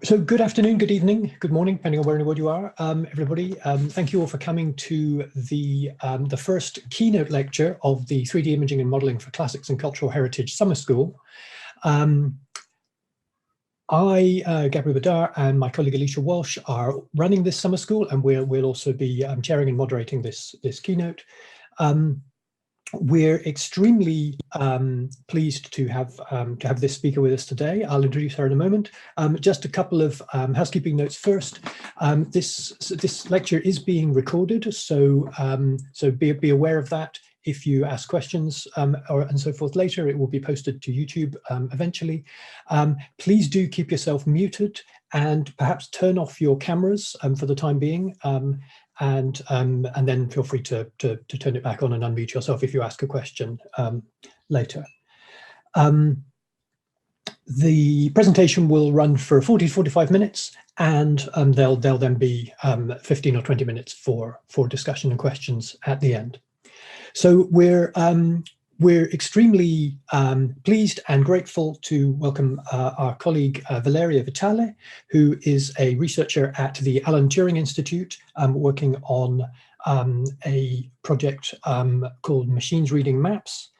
So good afternoon, good evening, good morning, depending on where in the world you are, everybody. Thank you all for coming to the first keynote lecture of the 3D Imaging and Modeling for Classics and Cultural Heritage Summer School. Gabriel Badar, and my colleague Alicia Walsh are running this summer school, and we'll also be chairing and moderating this keynote. We're extremely pleased to have this speaker with us today. I'll introduce her in a moment. Just a couple of housekeeping notes first. This lecture is being recorded, so be aware of that. If you ask questions and so forth later, it will be posted to YouTube eventually. Please do keep yourself muted and perhaps turn off your cameras for the time being. And then feel free to turn it back on and unmute yourself if you ask a question later. The presentation will run for 40 to 45 minutes, and there'll then be 15 or 20 minutes for discussion and questions at the end. So we're extremely pleased and grateful to welcome our colleague Valeria Vitale, who is a researcher at the Turing Institute, working on a project called Machines Reading Maps,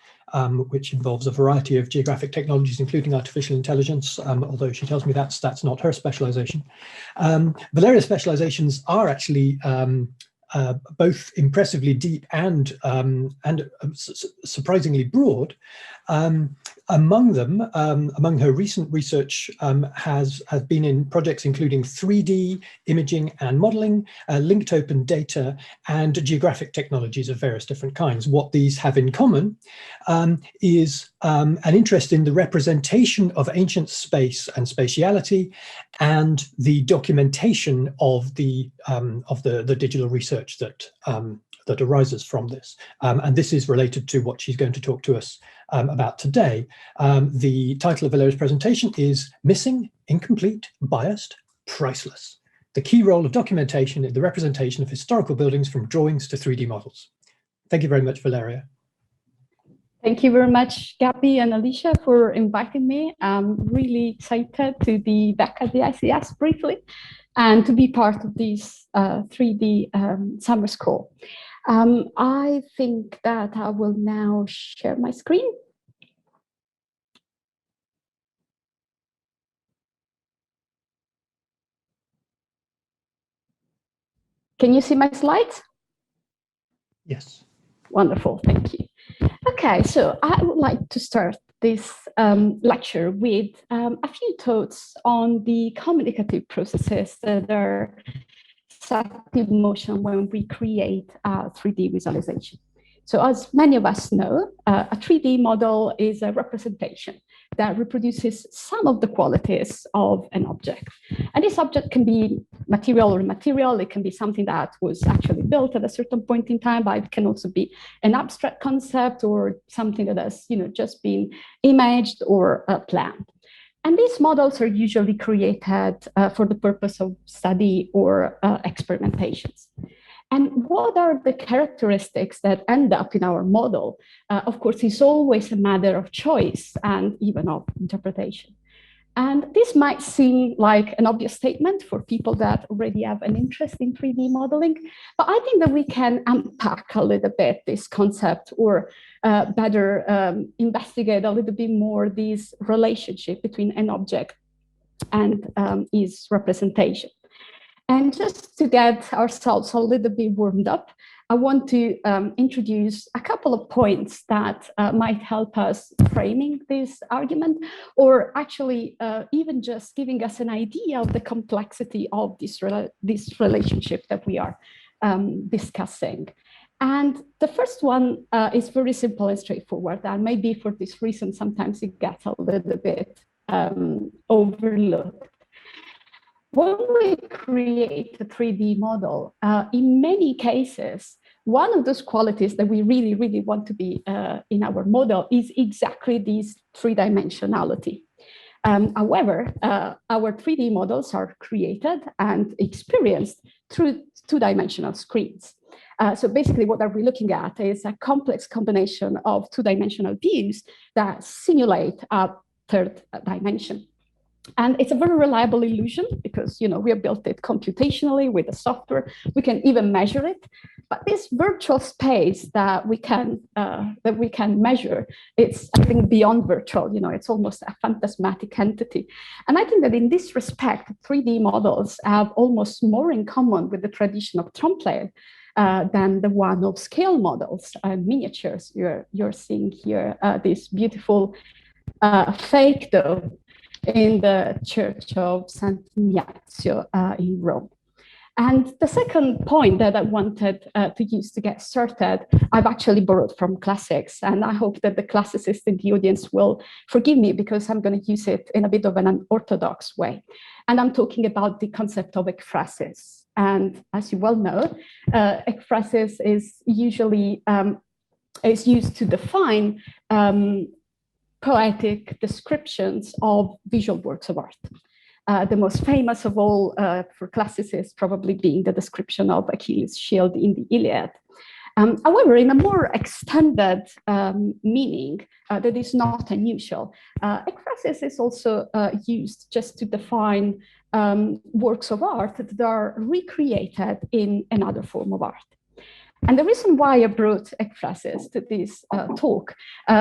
which involves a variety of geographic technologies, including artificial intelligence, although she tells me that's not her specialization. Valeria's specializations are actually both impressively deep and surprisingly broad. Among them, among her recent research has been in projects including 3D imaging and modeling, linked open data, and geographic technologies of various different kinds. What these have in common is an interest in the representation of ancient space and spatiality, and the documentation of the digital research that arises from this. And this is related to what she's going to talk to us about today. The title of Valeria's presentation is Missing, Incomplete, Biased, Priceless: The Key Role of Documentation in the Representation of Historical Buildings from Drawings to 3D Models. Thank you very much, Valeria. Thank you very much, Gabby and Alicia, for inviting me. I'm really excited to be back at the ICS briefly and to be part of this 3D summer school. I think that I will now share my screen. Can you see my slides? Yes. Wonderful, thank you. Okay, so I would like to start this lecture with a few thoughts on the communicative processes that are set in motion when we create a 3D visualization. So as many of us know, a 3D model is a representation that reproduces some of the qualities of an object. And this object can be material or immaterial. It can be something that was actually built at a certain point in time, but it can also be an abstract concept or something that has just been imaged or planned. And these models are usually created for the purpose of study or experimentations. And what are the characteristics that end up in our model? Of course, it's always a matter of choice and even of interpretation. And this might seem like an obvious statement for people that already have an interest in 3D modeling, but I think that we can unpack a little bit this concept, or better investigate a little bit more this relationship between an object and its representation. And just to get ourselves a little bit warmed up, I want to introduce a couple of points that might help us framing this argument, or actually even just giving us an idea of the complexity of this relationship that we are discussing. And the first one is very simple and straightforward, and maybe for this reason, sometimes it gets a little bit overlooked. When we create a 3D model, in many cases, one of those qualities that we really, really want to be in our model is exactly this three-dimensionality. However, our 3D models are created and experienced through two-dimensional screens. So basically what are we looking at is a complex combination of two-dimensional views that simulate a third dimension. And it's a very reliable illusion because, we have built it computationally with the software. We can even measure it. But this virtual space that we can measure, it's, I think, beyond virtual. It's almost a phantasmatic entity. And I think that in this respect, 3D models have almost more in common with the tradition of trompe than the one of scale models and miniatures. You're seeing here this beautiful fake dome in the Church of Sant'Ignazio in Rome. And the second point that I wanted to use to get started, I've actually borrowed from classics, and I hope that the classicists in the audience will forgive me because I'm going to use it in a bit of an unorthodox way. And I'm talking about the concept of ekphrasis. And as you well know, ekphrasis is usually is used to define poetic descriptions of visual works of art. The most famous of all for classicists probably being the description of Achilles' shield in the Iliad. However, in a more extended meaning that is not unusual, ekphrasis is also used just to define works of art that are recreated in another form of art. And the reason why I brought ekphrasis to this talk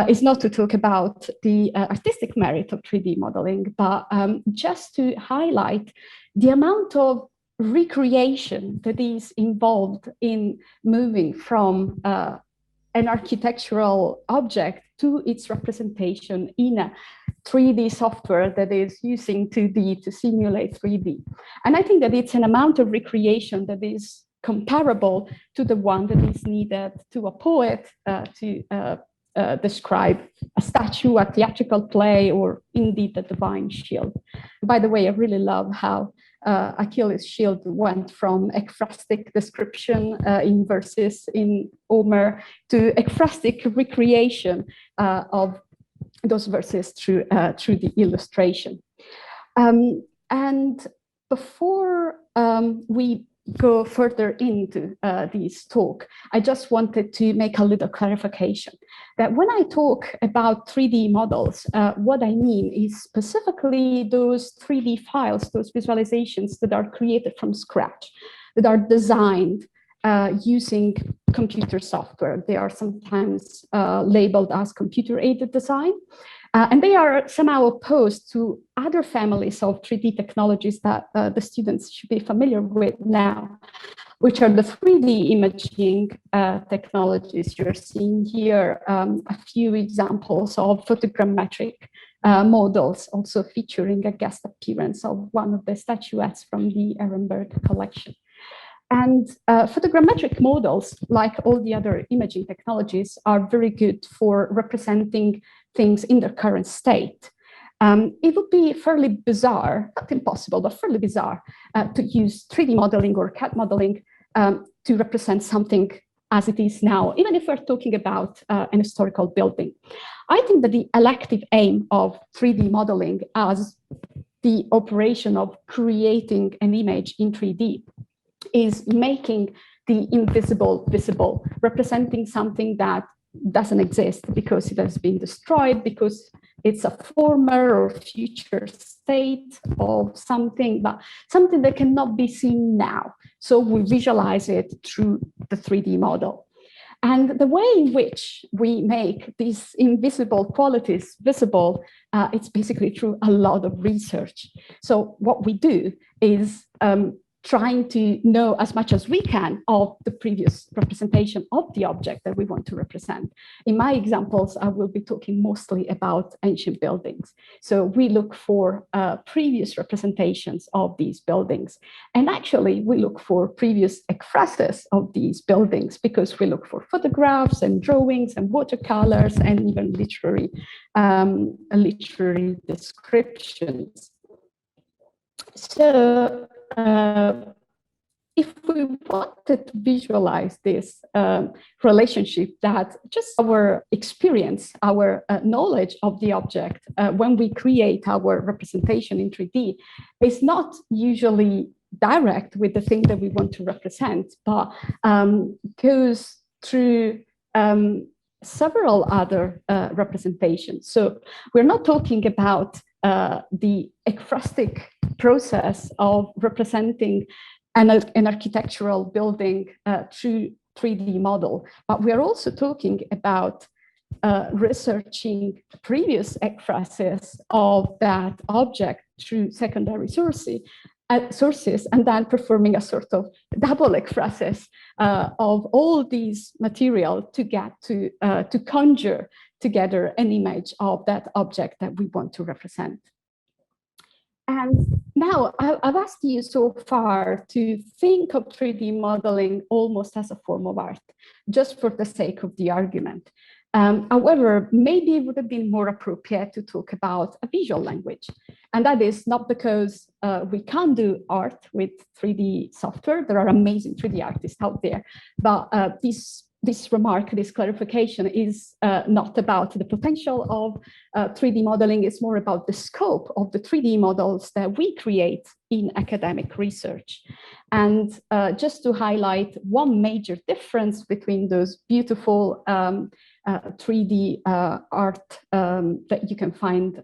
is not to talk about the artistic merit of 3D modeling, but just to highlight the amount of recreation that is involved in moving from an architectural object to its representation in a 3D software that is using 2D to simulate 3D. And I think that it's an amount of recreation that is comparable to the one that is needed to a poet to describe a statue, a theatrical play, or indeed a divine shield. By the way, I really love how Achilles' shield went from ekphrastic description in verses in Homer to ekphrastic recreation of those verses through the illustration. And before we go further into this talk, I just wanted to make a little clarification that when I talk about 3D models, what I mean is specifically those 3D files, those visualizations that are created from scratch, that are designed using computer software. They are sometimes labeled as computer-aided design. And they are somehow opposed to other families of 3D technologies that the students should be familiar with now, which are the 3D imaging technologies. You're seeing here a few examples of photogrammetric models, also featuring a guest appearance of one of the statuettes from the Ehrenberg collection. And photogrammetric models, like all the other imaging technologies, are very good for representing things in their current state. It would be fairly bizarre, not impossible, but fairly bizarre to use 3D modeling or CAD modeling to represent something as it is now, even if we're talking about an historical building. I think that the elective aim of 3D modeling as the operation of creating an image in 3D is making the invisible visible, representing something that doesn't exist because it has been destroyed, because it's a former or future state of something, but something that cannot be seen now. So we visualize it through the 3D model. And the way in which we make these invisible qualities visible, it's basically through a lot of research. So what we do is trying to know as much as we can of the previous representation of the object that we want to represent. In my examples, I will be talking mostly about ancient buildings. So we look for previous representations of these buildings. And actually, we look for previous ekphrasis of these buildings because we look for photographs and drawings and watercolors and even literary descriptions. So if we wanted to visualize this relationship that just our experience, our knowledge of the object when we create our representation in 3D is not usually direct with the thing that we want to represent, but goes through several other representations. So we're not talking about the ekphrastic process of representing an architectural building through 3D model, but we are also talking about researching previous ekphrases of that object through secondary sources, and then performing a sort of double ekphrasis of all these material to get to conjure together an image of that object that we want to represent. And now I've asked you so far to think of 3D modeling almost as a form of art, just for the sake of the argument. However, maybe it would have been more appropriate to talk about a visual language. And that is not because we can't do art with 3D software. There are amazing 3D artists out there, but this remark, this clarification is not about the potential of 3D modeling. It's more about the scope of the 3D models that we create in academic research. And just to highlight one major difference between those beautiful 3D art that you can find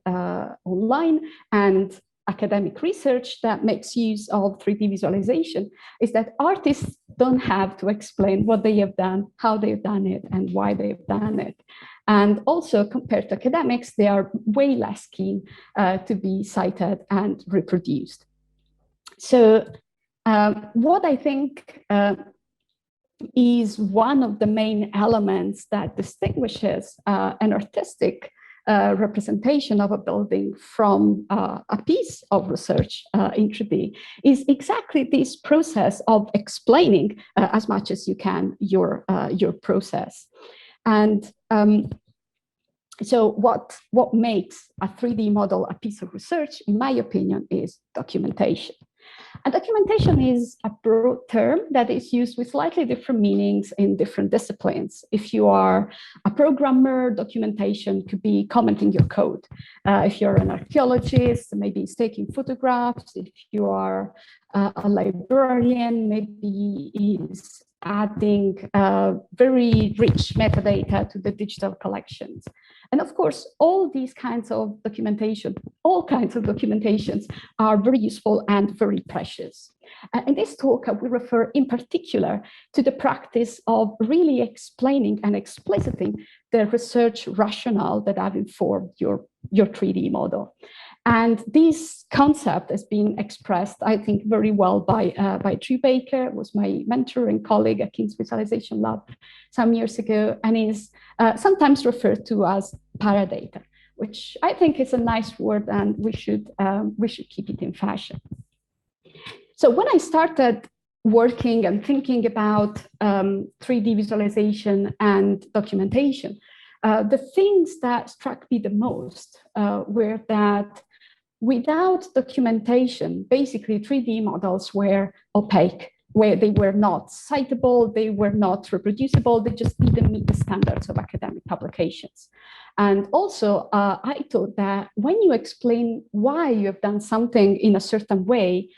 online and academic research that makes use of 3D visualization is that artists don't have to explain what they have done, how they've done it, and why they've done it. And also, compared to academics, they are way less keen to be cited and reproduced. So what I think is one of the main elements that distinguishes an artistic representation of a building from a piece of research in 3D is exactly this process of explaining as much as you can your process. And so what makes a 3D model a piece of research, in my opinion, is documentation. And documentation is a broad term that is used with slightly different meanings in different disciplines. If you are a programmer, documentation could be commenting your code. If you're an archaeologist, maybe it's taking photographs. If you are a librarian, maybe it's adding very rich metadata to the digital collections. And of course, all these kinds of documentation, all kinds of documentations are very useful and very precious. In this talk, I will refer in particular to the practice of really explaining and expliciting the research rationale that have informed your 3D model. And this concept has been expressed, I think, very well by Drew Baker, who was my mentor and colleague at King's Visualization Lab some years ago, and is sometimes referred to as paradata, which I think is a nice word, and we should keep it in fashion. So when I started working and thinking about 3D visualization and documentation, the things that struck me the most were that without documentation, basically 3D models were opaque, where they were not citable, they were not reproducible, they just didn't meet the standards of academic publications. And also, I thought that when you explain why you have done something in a certain way,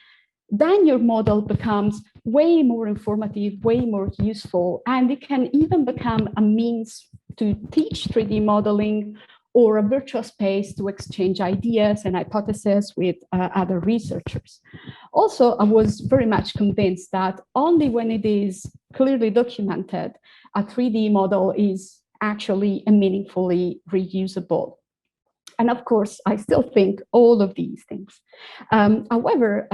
then your model becomes way more informative, way more useful, and it can even become a means to teach 3D modeling or a virtual space to exchange ideas and hypotheses with other researchers. Also, I was very much convinced that only when it is clearly documented, a 3D model is actually and meaningfully reusable. And of course, I still think all of these things. However,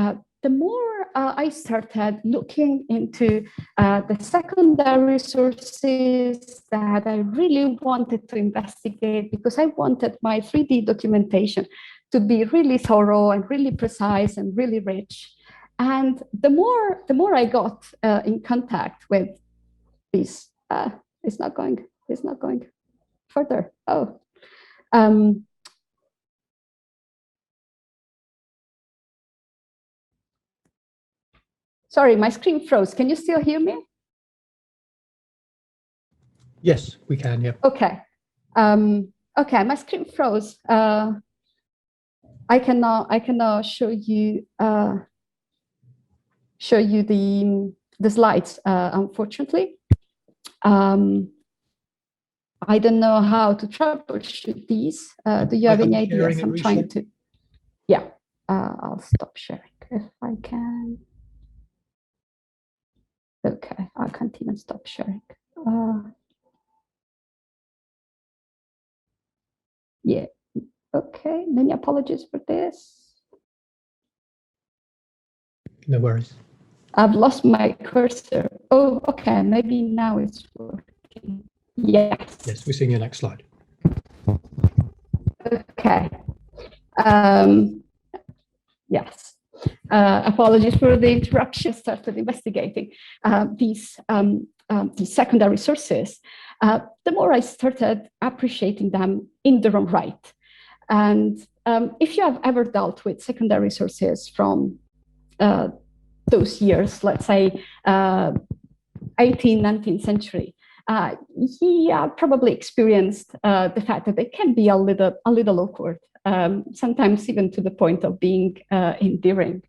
the more I started looking into the secondary sources that I really wanted to investigate, because I wanted my 3D documentation to be really thorough and really precise and really rich. And the more I got in contact with this, it's not going further. Oh. Sorry, my screen froze. Can you still hear me? Yes, we can, yeah. Okay. Okay, my screen froze. I cannot show you the slides, unfortunately. I don't know how to troubleshoot these. Do you have any ideas? I'm trying to. Yeah, I'll stop sharing if I can. Okay, I can't even stop sharing. Yeah, okay, many apologies for this. No worries. I've lost my cursor. Oh, okay, maybe now it's working. Yes. Yes, we're seeing your next slide. Okay. Yes. Apologies for the interruption. Started investigating these secondary sources. The more I started appreciating them in their own right. And if you have ever dealt with secondary sources from those years, let's say 18th, 19th century, he probably experienced the fact that they can be a little awkward, sometimes even to the point of being endearing.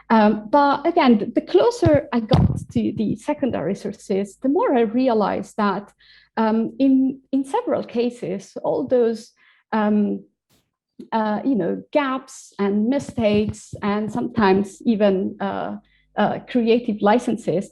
But again, the closer I got to the secondary sources, the more I realized that in several cases, all those gaps and mistakes, and sometimes even creative licenses,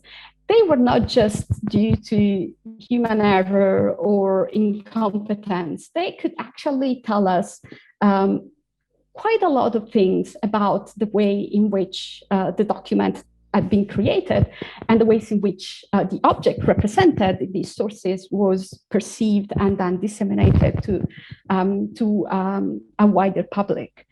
they were not just due to human error or incompetence. They could actually tell us quite a lot of things about the way in which the document had been created and the ways in which the object represented these sources was perceived and then disseminated to a wider public.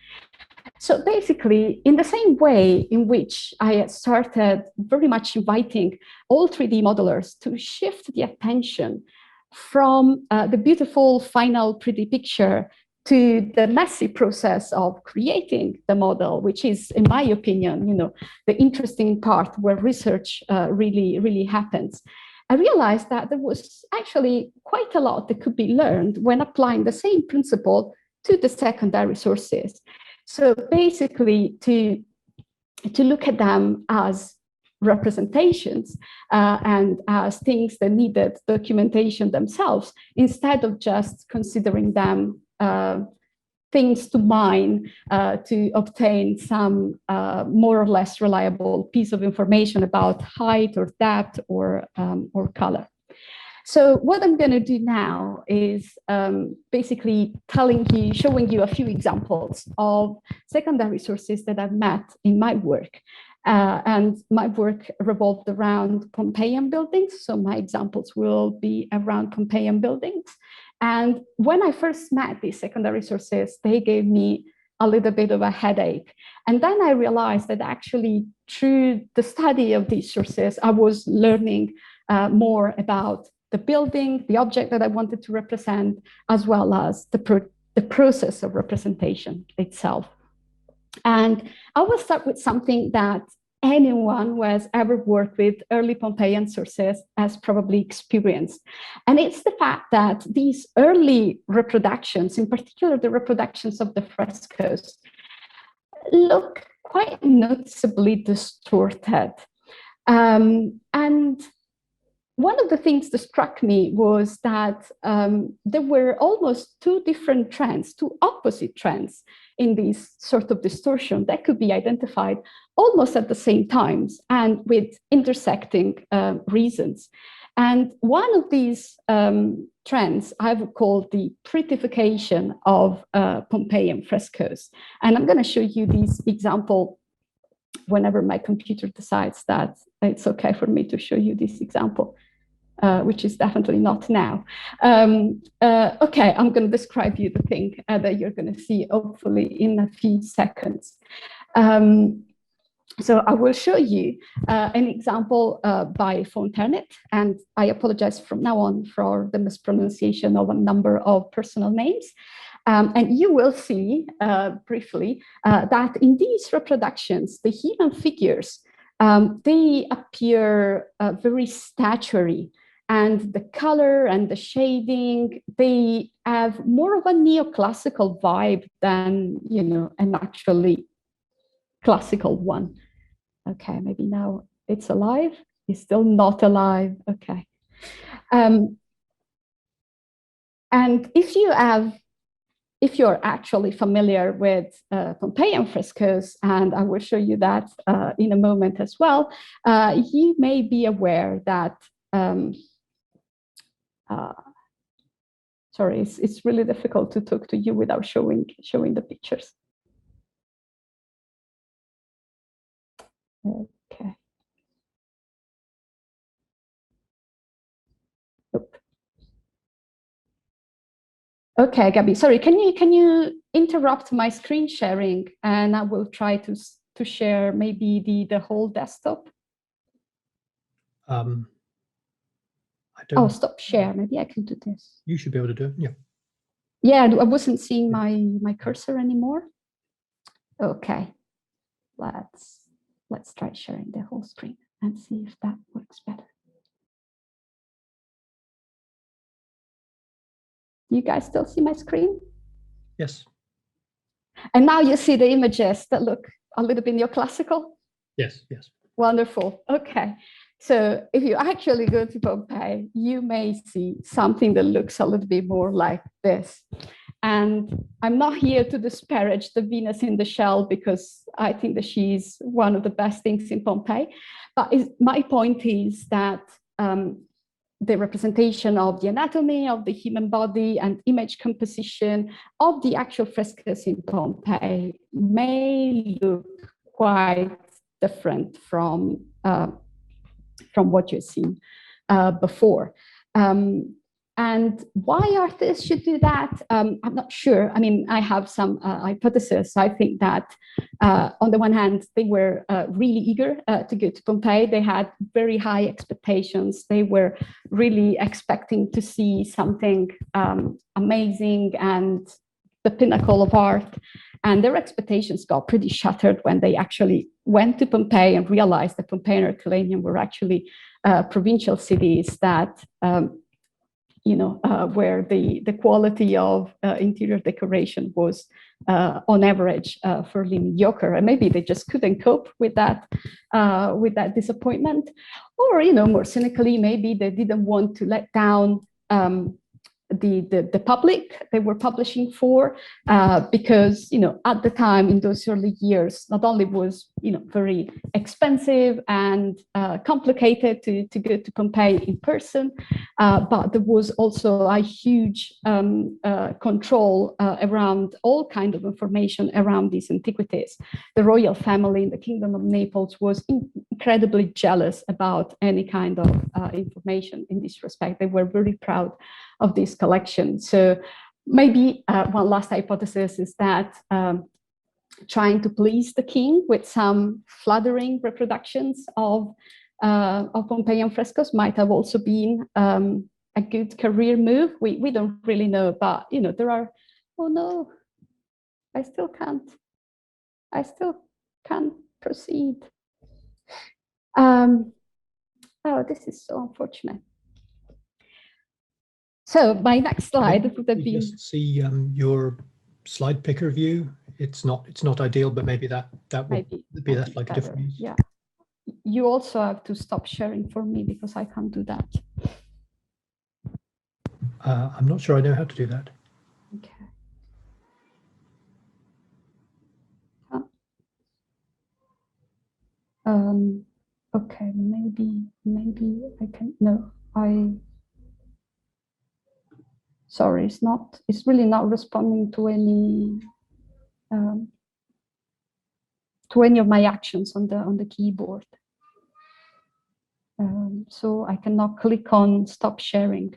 So basically, in the same way in which I started very much inviting all 3D modelers to shift the attention from the beautiful final pretty picture to the messy process of creating the model, which is, in my opinion, the interesting part where research really happens. I realized that there was actually quite a lot that could be learned when applying the same principle to the secondary sources. So basically, to look at them as representations and as things that needed documentation themselves, instead of just considering them things to mine to obtain some more or less reliable piece of information about height or depth or color. So what I'm going to do now is basically showing you a few examples of secondary sources that I've met in my work. And my work revolved around Pompeian buildings. So my examples will be around Pompeian buildings. And when I first met these secondary sources, they gave me a little bit of a headache. And then I realized that actually through the study of these sources, I was learning more about the building, the object that I wanted to represent, as well as the process of representation itself. And I will start with something that anyone who has ever worked with early Pompeian sources has probably experienced. And it's the fact that these early reproductions, in particular the reproductions of the frescoes, look quite noticeably distorted. And one of the things that struck me was that there were almost two different trends, two opposite trends in this sort of distortion that could be identified almost at the same times and with intersecting reasons. And one of these trends I've called the prettification of Pompeian frescoes. And I'm going to show you this example whenever my computer decides that it's okay for me to show you this example, which is definitely not now. Okay, I'm going to describe you the thing that you're going to see hopefully in a few seconds. So I will show you an example by Fontanet, and I apologize from now on for the mispronunciation of a number of personal names. And you will see briefly that in these reproductions, the human figures, they appear very statuary, and the color and the shading, they have more of a neoclassical vibe than, an actually classical one. Okay, maybe now it's alive. It's still not alive. Okay. And if you have if you're actually familiar with Pompeian frescoes, and I will show you that in a moment as well, you may be aware that, sorry, it's really difficult to talk to you without showing the pictures. Okay. Oop. Okay, Gabby, sorry, can you interrupt my screen sharing, and I will try to share maybe the whole desktop. I don't. Oh, stop share. Maybe I can do this. You should be able to do it. Yeah. Yeah, I wasn't seeing my cursor anymore. Okay, let's try sharing the whole screen and see if that works better. You guys still see my screen? Yes. And now you see the images that look a little bit neoclassical? Yes, yes. Wonderful. Okay. So if you actually go to Pompeii, you may see something that looks a little bit more like this. And I'm not here to disparage the Venus in the shell, because I think that she's one of the best things in Pompeii. But my point is that the representation of the anatomy of the human body and image composition of the actual frescoes in Pompeii may look quite different from what you've seen before. And why artists should do that, I'm not sure. I mean, I have some hypotheses. I think that on the one hand, they were really eager to go to Pompeii. They had very high expectations. They were really expecting to see something amazing and the pinnacle of art. And their expectations got pretty shattered when they actually went to Pompeii and realized that Pompeii and Herculaneum were actually provincial cities that where the quality of interior decoration was on average fairly mediocre, and maybe they just couldn't cope with that disappointment, or more cynically, maybe they didn't want to let down the public they were publishing for, because at the time, in those early years, not only was very expensive and complicated to go to Pompeii in person, but there was also a huge control around all kinds of information around these antiquities. The royal family in the Kingdom of Naples was incredibly jealous about any kind of information in this respect. They were very proud of this collection. So maybe one last hypothesis is that trying to please the king with some flattering reproductions of Pompeian frescoes might have also been a good career move. We don't really know, but there are. Oh no, I still can't proceed. Oh, this is so unfortunate. So my next slide would have been. Just see your slide picker view. It's not ideal, but maybe that will be that like a different use. Yeah. You also have to stop sharing for me because I can't do that. I'm not sure I know how to do that. Okay. Okay, maybe I can. No, sorry, it's really not responding to any of my actions on the keyboard. So I cannot click on stop sharing.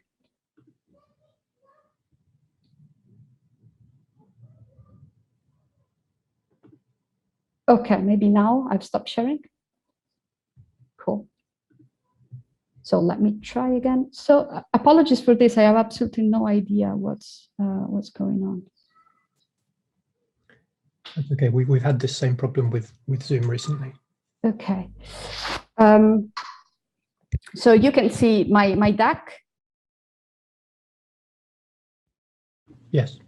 Okay, maybe now I've stopped sharing. Cool. So let me try again. So apologies for this. I have absolutely no idea what's going on. That's okay. We've had this same problem with Zoom recently. Okay. So you can see my deck. Yes.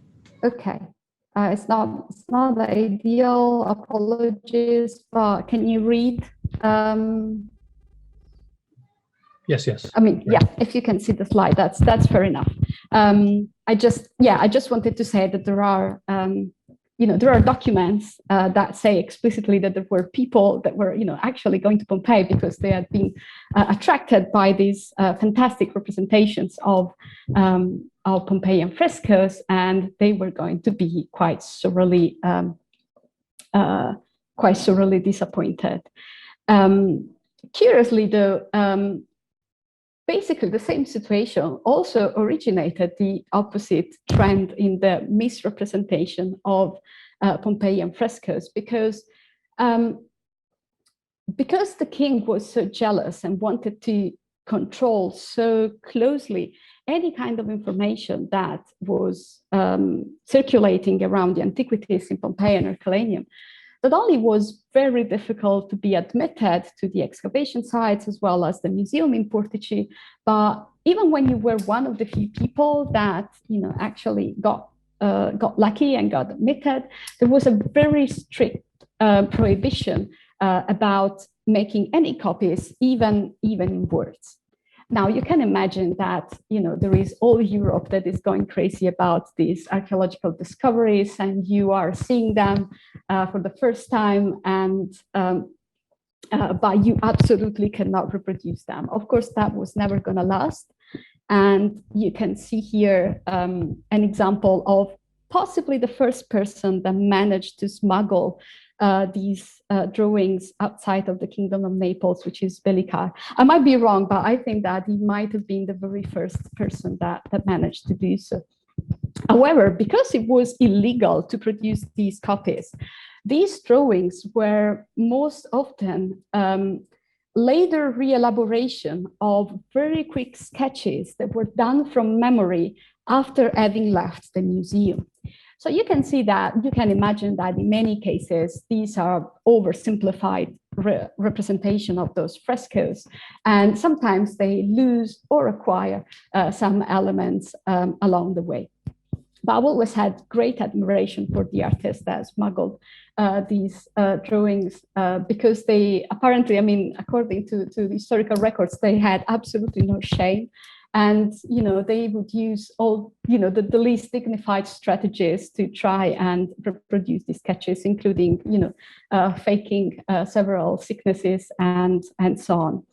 Okay. It's not ideal. Apologies, but can you read? Yes, yes. I mean, yeah, if you can see the slide, that's fair enough. I just wanted to say that there are, there are documents that say explicitly that there were people that were, actually going to Pompeii because they had been attracted by these fantastic representations of Pompeian frescoes, and they were going to be quite sorely disappointed. Curiously, though, basically the same situation also originated the opposite trend in the misrepresentation of Pompeian frescoes, because the king was so jealous and wanted to control so closely any kind of information that was circulating around the antiquities in Pompeii and Herculaneum, not only was very difficult to be admitted to the excavation sites as well as the museum in Portici, but even when you were one of the few people that actually got lucky and got admitted, there was a very strict prohibition about making any copies, even in words. Now, you can imagine that there is all Europe that is going crazy about these archaeological discoveries, and you are seeing them for the first time, and but you absolutely cannot reproduce them. Of course, that was never going to last. And you can see here an example of possibly the first person that managed to smuggle these drawings outside of the Kingdom of Naples, which is Bellicar. I might be wrong, but I think that he might have been the very first person that managed to do so. However, because it was illegal to produce these copies, these drawings were most often later re-elaboration of very quick sketches that were done from memory after having left the museum. So you can see that, you can imagine that in many cases, these are oversimplified representation of those frescoes. And sometimes they lose or acquire some elements along the way. But I've always had great admiration for the artists that smuggled these drawings because they apparently, I mean, according to the historical records, they had absolutely no shame. And they would use all the least dignified strategies to try and reproduce these sketches, including faking several sicknesses and so on.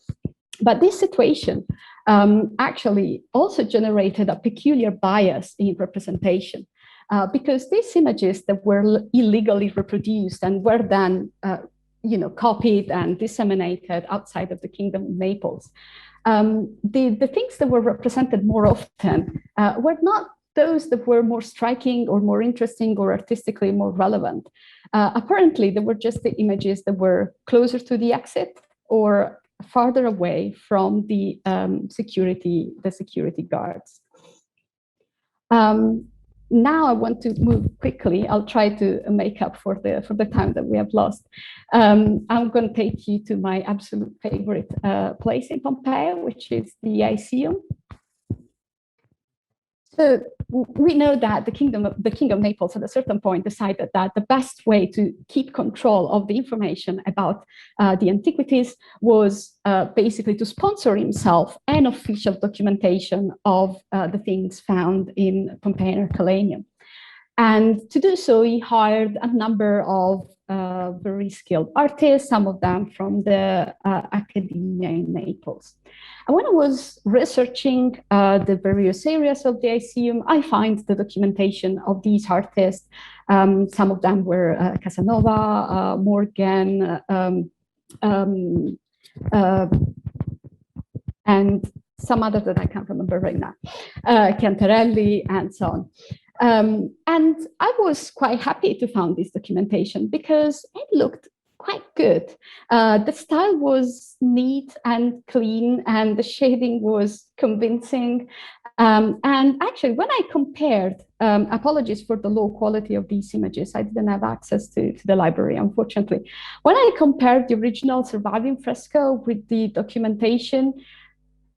But this situation actually also generated a peculiar bias in representation because these images that were illegally reproduced and were then copied and disseminated outside of the Kingdom of Naples. The things that were represented more often were not those that were more striking or more interesting or artistically more relevant. Apparently, they were just the images that were closer to the exit or farther away from the security guards. Now I want to move quickly. I'll try to make up for the time that we have lost. I'm going to take you to my absolute favorite place in Pompeii, which is the Lyceum. So we know that the King of Naples at a certain point decided that the best way to keep control of the information about the antiquities was basically to sponsor himself an official documentation of the things found in Pompeii and Herculaneum. And to do so, he hired a number of very skilled artists, some of them from the academia in Naples. And when I was researching the various areas of the Lyceum, I find the documentation of these artists. Some of them were Casanova, Morgan, and some others that I can't remember right now, Cantarelli, and so on. And I was quite happy to find this documentation because it looked quite good. The style was neat and clean, and the shading was convincing. And actually, when I compared, apologies for the low quality of these images, I didn't have access to the library, unfortunately. When I compared the original surviving fresco with the documentation,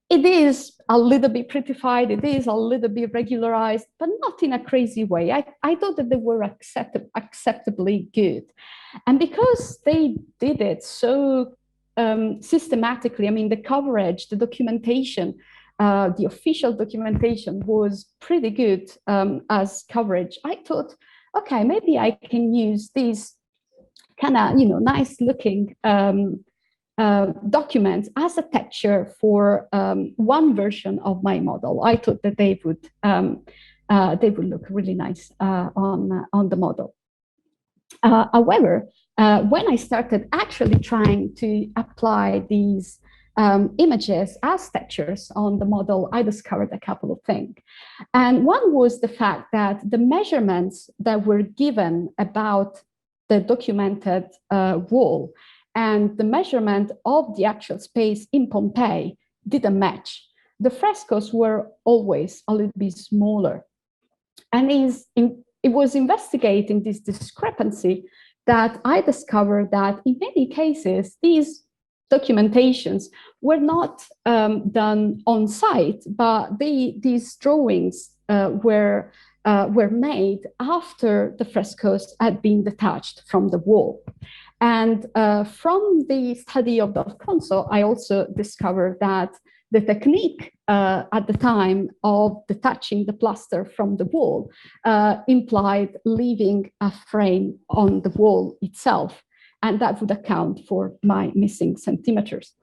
it is a little bit prettified, it is a little bit regularized, but not in a crazy way. I thought that they were acceptably good. And because they did it so systematically, I mean, the coverage, the documentation, the official documentation was pretty good as coverage. I thought, okay, maybe I can use these kind of, nice looking documents as a texture for one version of my model. I thought that they would look really nice on the model. However, when I started actually trying to apply these images as textures on the model, I discovered a couple of things. And one was the fact that the measurements that were given about the documented wall and the measurement of the actual space in Pompeii didn't match. The frescoes were always a little bit smaller. And it was investigating this discrepancy that I discovered that in many cases, these documentations were not done on site, but these drawings were made after the frescoes had been detached from the wall. And from the study of D'Alfonso, I also discovered that the technique at the time of detaching the plaster from the wall implied leaving a frame on the wall itself, and that would account for my missing centimeters.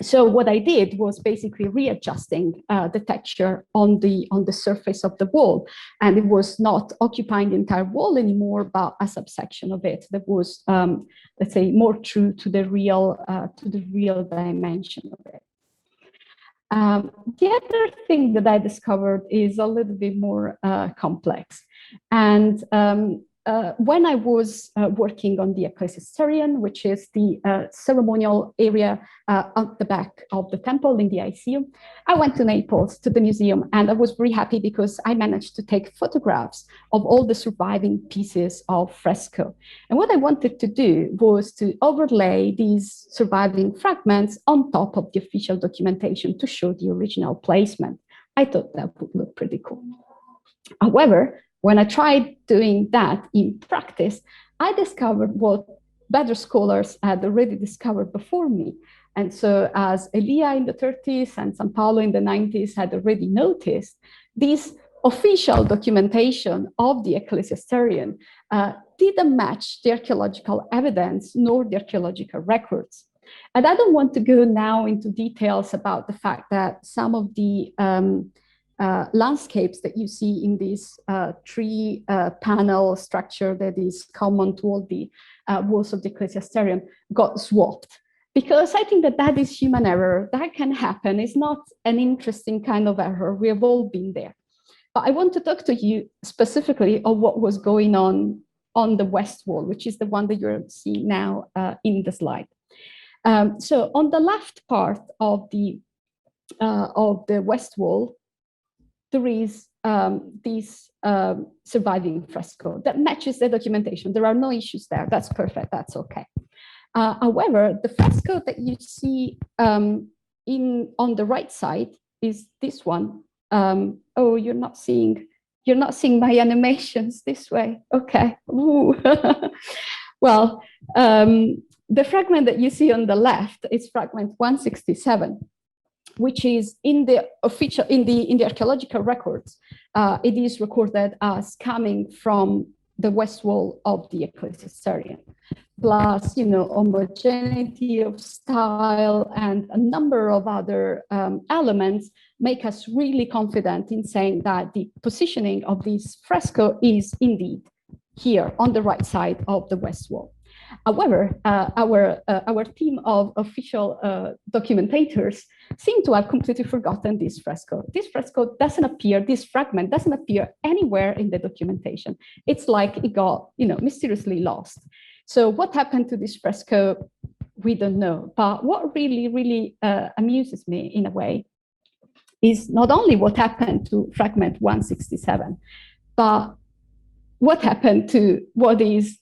So what I did was basically readjusting the texture on the surface of the wall, and it was not occupying the entire wall anymore, but a subsection of it that was, let's say, more true to the real dimension of it. The other thing that I discovered is a little bit more complex, and when I was working on the ecclesiasterion, which is the ceremonial area at the back of the temple in the Lyceum, I went to Naples to the museum, and I was very happy because I managed to take photographs of all the surviving pieces of fresco. And what I wanted to do was to overlay these surviving fragments on top of the official documentation to show the original placement. I thought that would look pretty cool. However, when I tried doing that in practice, I discovered what better scholars had already discovered before me. And so as Elia in the 30s and San Paolo in the 90s had already noticed, this official documentation of the ecclesiasterion didn't match the archaeological evidence nor the archaeological records. And I don't want to go now into details about the fact that some of the landscapes that you see in this tree panel structure that is common to all the walls of the ecclesiasterion got swapped. Because I think that that is human error. That can happen. It's not an interesting kind of error. We have all been there. But I want to talk to you specifically of what was going on the west wall, which is the one that you're seeing now in the slide. So on the left part of the west wall, there is this surviving fresco that matches the documentation. There are no issues there. That's perfect. That's okay. However, the fresco that you see on the right side is this one. Oh, you're not seeing my animations this way. Okay. Well, the fragment that you see on the left is fragment 167. Which is in the archaeological records, it is recorded as coming from the west wall of the ecclesiasterion. Plus, homogeneity of style and a number of other elements make us really confident in saying that the positioning of this fresco is indeed here on the right side of the west wall. However, our team of official documentators seem to have completely forgotten this fresco. This fresco doesn't appear, this fragment doesn't appear anywhere in the documentation. It's like it got, mysteriously lost. So what happened to this fresco, we don't know. But what really, really amuses me in a way is not only what happened to fragment 167, but what happened to what is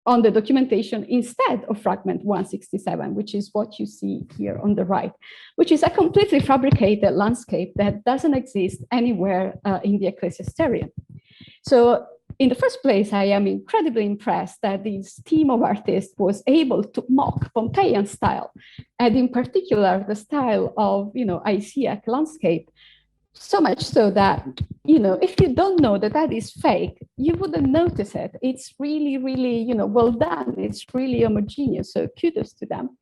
on the documentation instead of fragment 167, which is what you see here on the right, which is a completely fabricated landscape that doesn't exist anywhere in the ecclesiasterion. So in the first place, I am incredibly impressed that this team of artists was able to mock Pompeian style, and in particular, the style of, Isiac landscape, so much so that, if you don't know that that is fake, you wouldn't notice it. It's really, really, well done. It's really homogeneous, so kudos to them.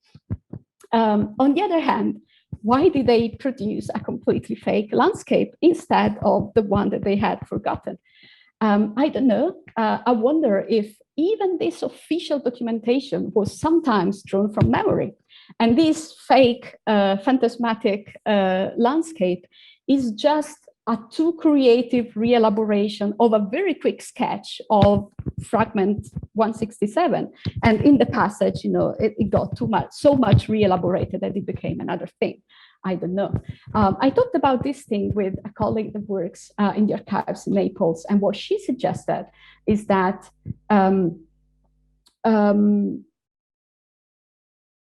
On the other hand, why did they produce a completely fake landscape instead of the one that they had forgotten? I don't know. I wonder if even this official documentation was sometimes drawn from memory. And this fake phantasmatic landscape is just a too creative re-elaboration of a very quick sketch of Fragment 167. And in the passage, it got so much re-elaborated that it became another thing. I don't know. I talked about this thing with a colleague that works in the archives in Naples, and what she suggested is that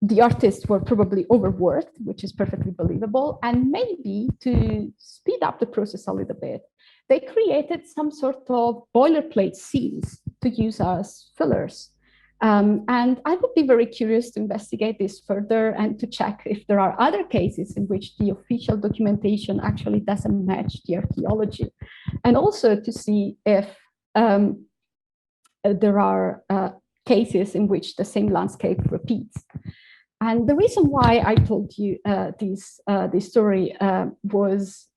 the artists were probably overworked, which is perfectly believable, and maybe to speed up the process a little bit, they created some sort of boilerplate scenes to use as fillers. And I would be very curious to investigate this further and to check if there are other cases in which the official documentation actually doesn't match the archaeology. And also to see if there are cases in which the same landscape repeats. And the reason why I told you this story was,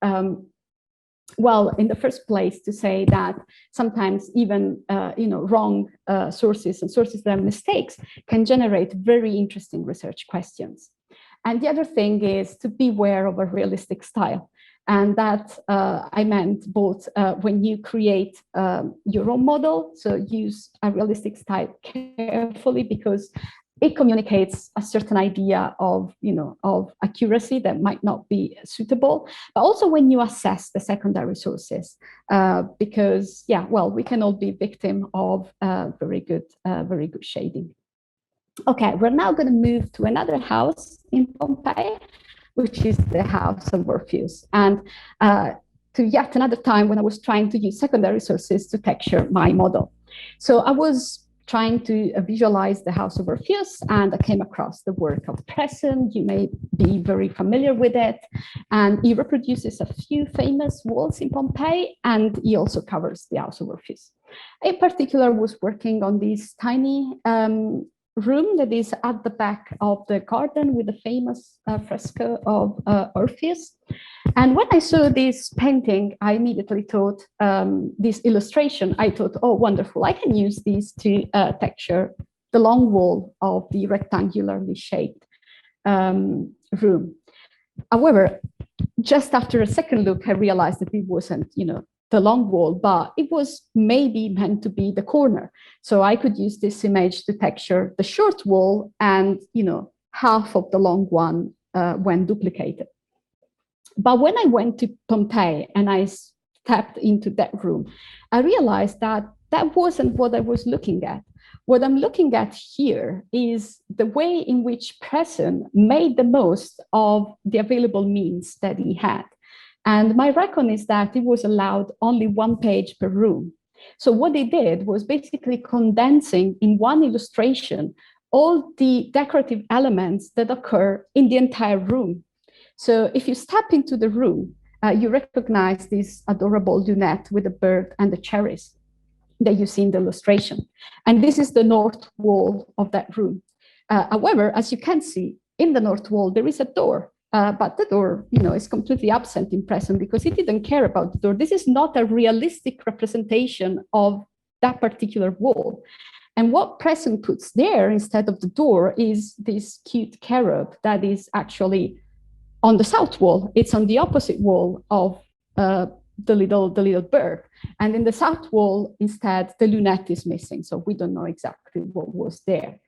well, in the first place, to say that sometimes even wrong sources and sources that are mistakes can generate very interesting research questions. And the other thing is to beware of a realistic style. And that I meant both when you create your own model, so use a realistic style carefully, because it communicates a certain idea of, of accuracy that might not be suitable, but also when you assess the secondary sources, because, yeah, well, we can all be victim of very good shading. Okay, we're now going to move to another house in Pompeii, which is the House of Orpheus, and to yet another time when I was trying to use secondary sources to texture my model. So I was trying to visualize the House of Orpheus, and I came across the work of Presson. You may be very familiar with it, and he reproduces a few famous walls in Pompeii, and he also covers the House of Orpheus. In particular, was working on this tiny room that is at the back of the garden with the famous fresco of Orpheus. And when I saw this painting, I immediately thought, this illustration, I thought, oh, wonderful, I can use this to texture the long wall of the rectangularly shaped room. However, just after a second look, I realized that it wasn't, the long wall, but it was maybe meant to be the corner. So I could use this image to texture the short wall and, half of the long one when duplicated. But when I went to Pompeii and I stepped into that room, I realized that that wasn't what I was looking at. What I'm looking at here is the way in which Presson made the most of the available means that he had. And my reckon is that it was allowed only one page per room. So what they did was basically condensing in one illustration all the decorative elements that occur in the entire room. So if you step into the room, you recognize this adorable lunette with the bird and the cherries that you see in the illustration. And this is the north wall of that room. However, as you can see, in the north wall, there is a door. But the door, is completely absent in Presson because he didn't care about the door. This is not a realistic representation of that particular wall. And what Presson puts there instead of the door is this cute cherub that is actually on the south wall. It's on the opposite wall of the little bird. And in the south wall, instead, the lunette is missing. So we don't know exactly what was there.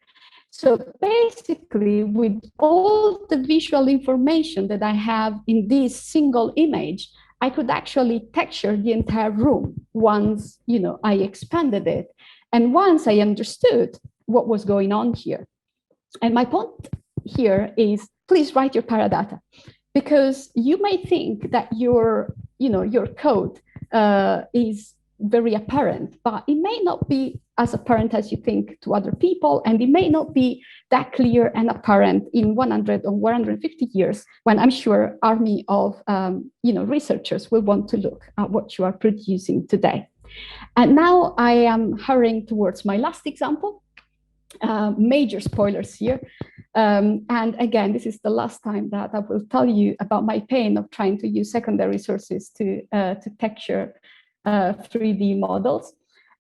So basically, with all the visual information that I have in this single image, I could actually texture the entire room once, I expanded it. And once I understood what was going on here. And my point here is, please write your paradata, because you may think that your code is very apparent, but it may not be as apparent as you think to other people, and it may not be that clear and apparent in 100 or 150 years, when I'm sure army of researchers will want to look at what you are producing today. And now I am hurrying towards my last example. Major spoilers here. And again, this is the last time that I will tell you about my pain of trying to use secondary sources to texture 3D models.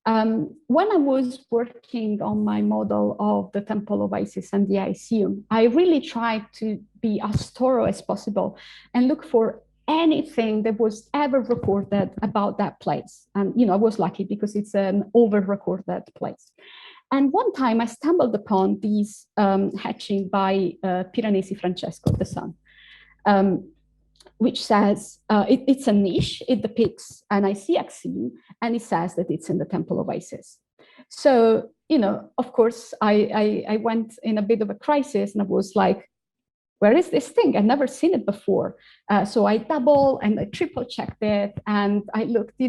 When I was working on my model of the Temple of Isis and the Lyceum, I really tried to be as thorough as possible and look for anything that was ever recorded about that place. And I was lucky because it's an over-recorded place. And one time I stumbled upon these hatching by Piranesi Francesco, the son, which says it's a niche. It depicts an Isiac scene, and it says that it's in the Temple of Isis. So, of course, I went in a bit of a crisis, and I was like, where is this thing? I've never seen it before. So I double and I triple checked it, and I looked,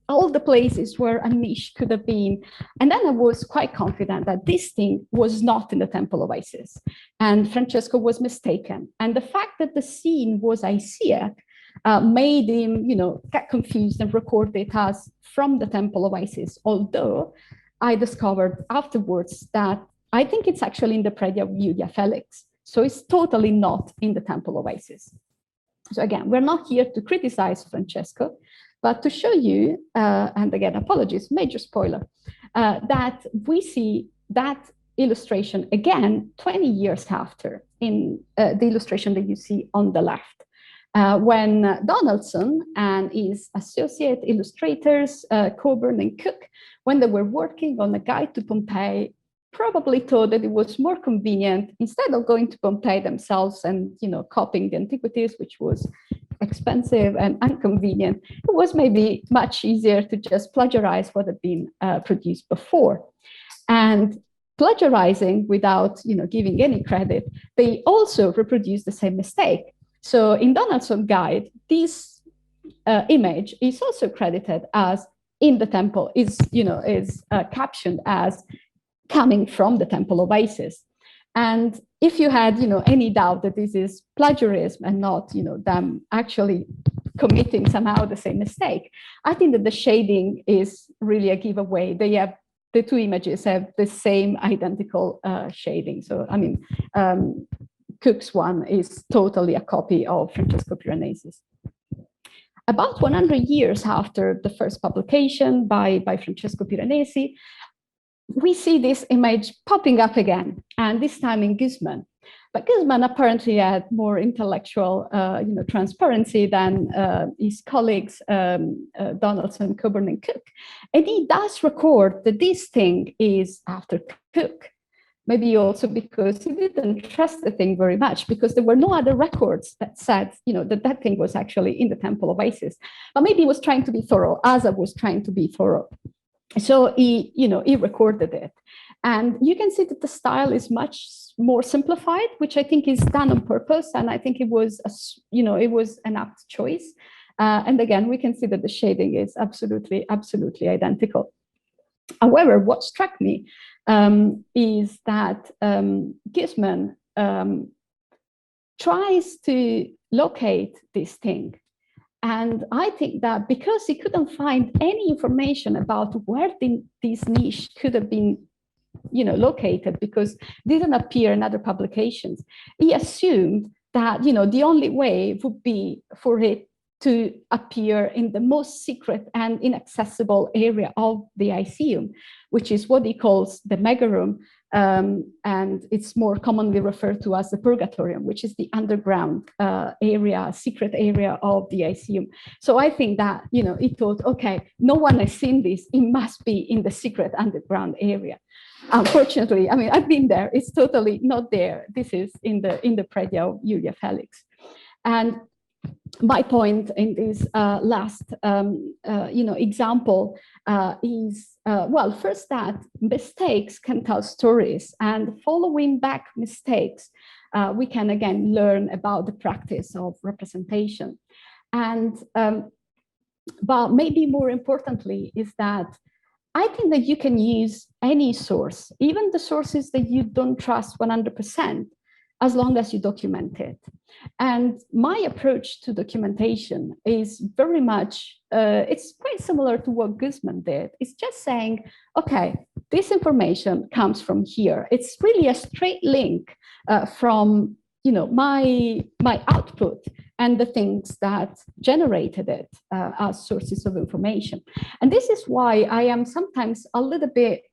all the places where a niche could have been. And then I was quite confident that this thing was not in the Temple of Isis. And Francesco was mistaken. And the fact that the scene was Isiac made him, get confused and record it as from the Temple of Isis. Although I discovered afterwards that I think it's actually in the Predia of Julia Felix. So it's totally not in the Temple of Isis. So again, we're not here to criticize Francesco, but to show you, and again, apologies, major spoiler, that we see that illustration again 20 years after in the illustration that you see on the left. When Donaldson and his associate illustrators, Coburn and Cook, when they were working on a guide to Pompeii, probably thought that it was more convenient, instead of going to Pompeii themselves and copying the antiquities, which was expensive and inconvenient, it was maybe much easier to just plagiarize what had been produced before. And plagiarizing without giving any credit, they also reproduced the same mistake. So in Donaldson's guide, this image is also credited as in the temple, is captioned as coming from the Temple of Isis. And if you had any doubt that this is plagiarism and not them actually committing somehow the same mistake, I think that the shading is really a giveaway. The two images have the same identical shading. So I mean, Cook's one is totally a copy of Francesco Piranesi's. About 100 years after the first publication by Francesco Piranesi, we see this image popping up again, and this time in Guzman. But Guzman apparently had more intellectual transparency than his colleagues, Donaldson, Coburn, and Cook. And he does record that this thing is after Cook. Maybe also because he didn't trust the thing very much, because there were no other records that said that thing was actually in the Temple of Isis. But maybe he was trying to be thorough, as I was trying to be thorough. So he recorded it. And you can see that the style is much more simplified, which I think is done on purpose. And I think it was an apt choice. And again, we can see that the shading is absolutely identical. However, what struck me is that Guzman tries to locate this thing. And I think that because he couldn't find any information about where this niche could have been located, because it didn't appear in other publications, he assumed that the only way would be for it to appear in the most secret and inaccessible area of the Lyceum, which is what he calls the megaroom, and it's more commonly referred to as the Purgatorium, which is the underground secret area of the Lyceum. So I think that he thought, okay, no one has seen this; it must be in the secret underground area. Unfortunately, I mean, I've been there; it's totally not there. This is in the Predia of Julia Felix, and my point in this last example is first, that mistakes can tell stories, and following back mistakes, we can again learn about the practice of representation. And But maybe more importantly is that I think that you can use any source, even the sources that you don't trust 100%, as long as you document it. And my approach to documentation is very much, it's quite similar to what Guzman did. It's just saying, okay, this information comes from here. It's really a straight link from my output and the things that generated it as sources of information. And this is why I am sometimes a little bit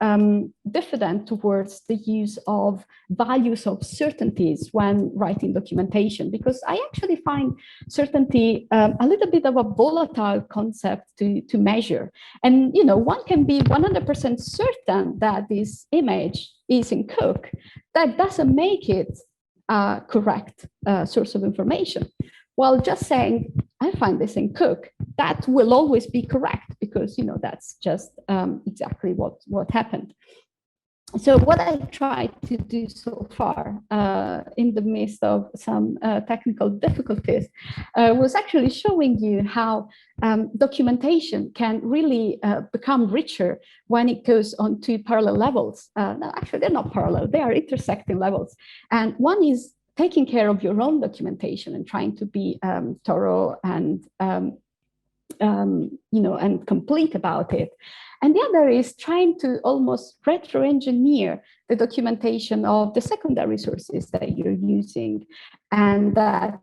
diffident towards the use of values of certainties when writing documentation, because I actually find certainty a little bit of a volatile concept to measure. And one can be 100% certain that this image is in Cook. That doesn't make it a correct source of information. Well, just saying, I find this in Cook, that will always be correct, because that's just exactly what happened. So what I tried to do so far in the midst of some technical difficulties was actually showing you how documentation can really become richer when it goes on two parallel levels. No, actually, they're not parallel, they are intersecting levels. And one is taking care of your own documentation and trying to be thorough and and complete about it. And the other is trying to almost retro-engineer the documentation of the secondary sources that you're using, and that